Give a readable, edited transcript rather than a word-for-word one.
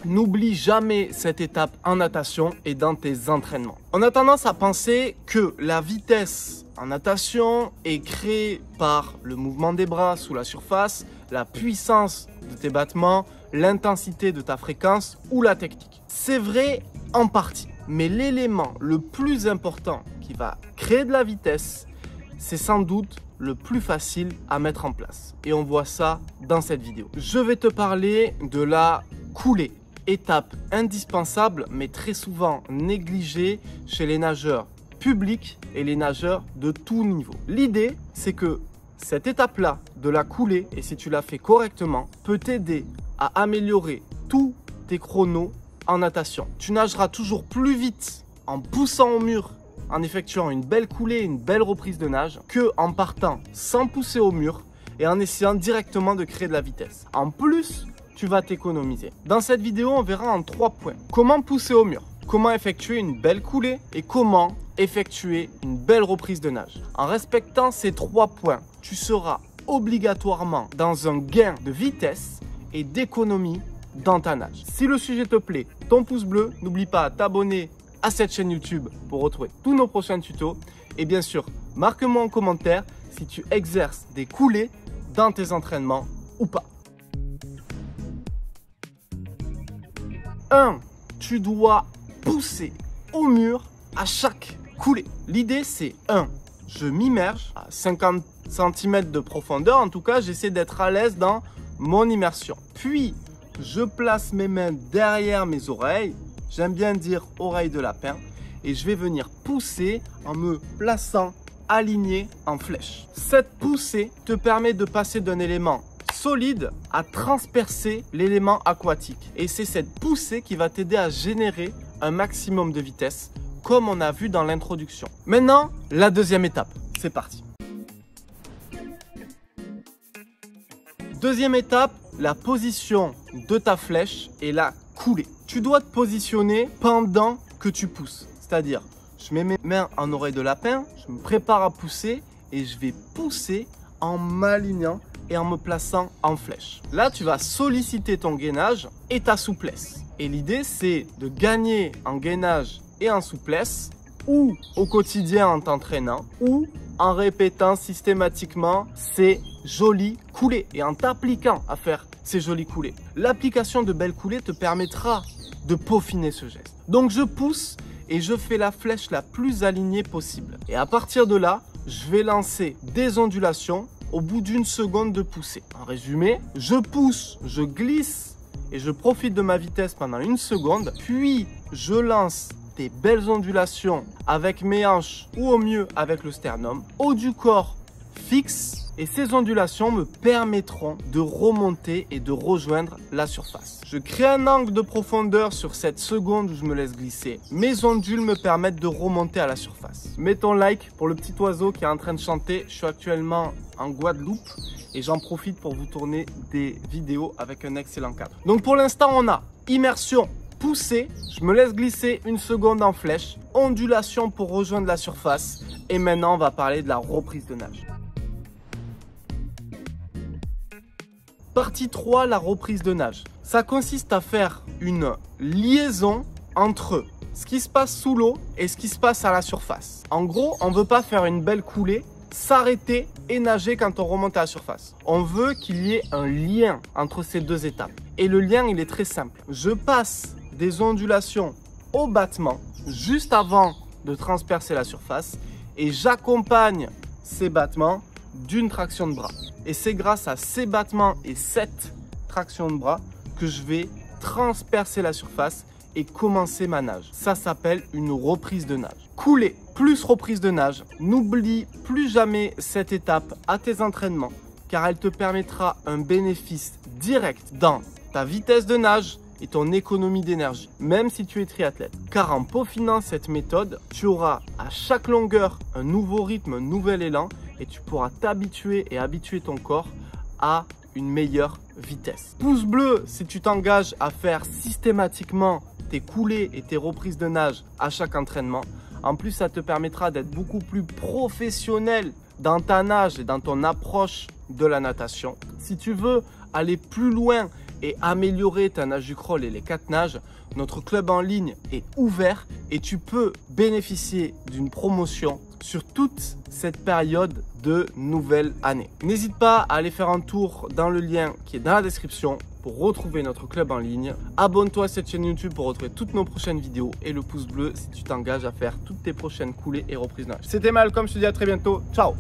N'oublie jamais cette étape en natation et dans tes entraînements. On a tendance à penser que la vitesse en natation est créée par le mouvement des bras sous la surface, la puissance de tes battements, l'intensité de ta fréquence ou la technique. C'est vrai en partie, mais l'élément le plus important qui va créer de la vitesse, c'est sans doute le plus facile à mettre en place. Et on voit ça dans cette vidéo. Je vais te parler de la coulée. Étape indispensable, mais très souvent négligée chez les nageurs publics et les nageurs de tout niveau. L'idée, c'est que cette étape-là de la coulée, et si tu la fais correctement, peut t'aider à améliorer tous tes chronos en natation. Tu nageras toujours plus vite en poussant au mur, en effectuant une belle coulée, une belle reprise de nage, que en partant sans pousser au mur et en essayant directement de créer de la vitesse. En plus, tu vas t'économiser. Dans cette vidéo, on verra en 3 points. Comment pousser au mur, comment effectuer une belle coulée et comment effectuer une belle reprise de nage. En respectant ces 3 points, tu seras obligatoirement dans un gain de vitesse et d'économie dans ta nage. Si le sujet te plaît, ton pouce bleu, n'oublie pas de t'abonner à cette chaîne YouTube pour retrouver tous nos prochains tutos. Et bien sûr, marque-moi en commentaire si tu exerces des coulées dans tes entraînements ou pas. 1. Tu dois pousser au mur à chaque coulée. L'idée, c'est 1. Je m'immerge à 50 cm de profondeur. En tout cas, j'essaie d'être à l'aise dans mon immersion. Puis, je place mes mains derrière mes oreilles. J'aime bien dire oreille de lapin. Et je vais venir pousser en me plaçant aligné en flèche. Cette poussée te permet de passer d'un élément solide à transpercer l'élément aquatique. Et c'est cette poussée qui va t'aider à générer un maximum de vitesse, comme on a vu dans l'introduction. Maintenant, la deuxième étape. C'est parti. Deuxième étape, la position de ta flèche et la coulée. Tu dois te positionner pendant que tu pousses. C'est-à-dire, je mets mes mains en oreille de lapin, je me prépare à pousser et je vais pousser en m'alignant et en me plaçant en flèche. Là, tu vas solliciter ton gainage et ta souplesse. Et l'idée, c'est de gagner en gainage et en souplesse, ou au quotidien en t'entraînant, ou en répétant systématiquement ces jolies coulées et en t'appliquant à faire ces jolies coulées. L'application de belles coulées te permettra de peaufiner ce geste. Donc, je pousse et je fais la flèche la plus alignée possible. Et à partir de là, je vais lancer des ondulations au bout d'une seconde de poussée. En résumé, je pousse, je glisse et je profite de ma vitesse pendant une seconde. Puis, je lance des belles ondulations avec mes hanches ou au mieux avec le sternum. Haut du corps fixe. Et ces ondulations me permettront de remonter et de rejoindre la surface. Je crée un angle de profondeur sur cette seconde où je me laisse glisser. Mes ondules me permettent de remonter à la surface. Mets ton like pour le petit oiseau qui est en train de chanter. Je suis actuellement en Guadeloupe et j'en profite pour vous tourner des vidéos avec un excellent cadre. Donc pour l'instant, on a immersion, poussée, je me laisse glisser une seconde en flèche, ondulation pour rejoindre la surface. Et maintenant, on va parler de la reprise de nage. Partie 3, la reprise de nage. Ça consiste à faire une liaison entre ce qui se passe sous l'eau et ce qui se passe à la surface. En gros, on ne veut pas faire une belle coulée, s'arrêter et nager quand on remonte à la surface. On veut qu'il y ait un lien entre ces deux étapes. Et le lien, il est très simple. Je passe des ondulations au battement juste avant de transpercer la surface et j'accompagne ces battements d'une traction de bras. Et c'est grâce à ces battements et cette traction de bras que je vais transpercer la surface et commencer ma nage. Ça s'appelle une reprise de nage. Couler plus reprise de nage. N'oublie plus jamais cette étape à tes entraînements car elle te permettra un bénéfice direct dans ta vitesse de nage et ton économie d'énergie, même si tu es triathlète. Car en peaufinant cette méthode, tu auras à chaque longueur un nouveau rythme, un nouvel élan et tu pourras t'habituer et habituer ton corps à une meilleure vitesse. Pouce bleu si tu t'engages à faire systématiquement tes coulées et tes reprises de nage à chaque entraînement. En plus, ça te permettra d'être beaucoup plus professionnel dans ta nage et dans ton approche de la natation. Si tu veux aller plus loin et améliorer ta nage du crawl et les 4 nages, notre club en ligne est ouvert et tu peux bénéficier d'une promotion sur toute cette période de nouvelle année. N'hésite pas à aller faire un tour dans le lien qui est dans la description pour retrouver notre club en ligne. Abonne-toi à cette chaîne YouTube pour retrouver toutes nos prochaines vidéos et le pouce bleu si tu t'engages à faire toutes tes prochaines coulées et reprises nage. C'était Malcolm, je te dis à très bientôt. Ciao!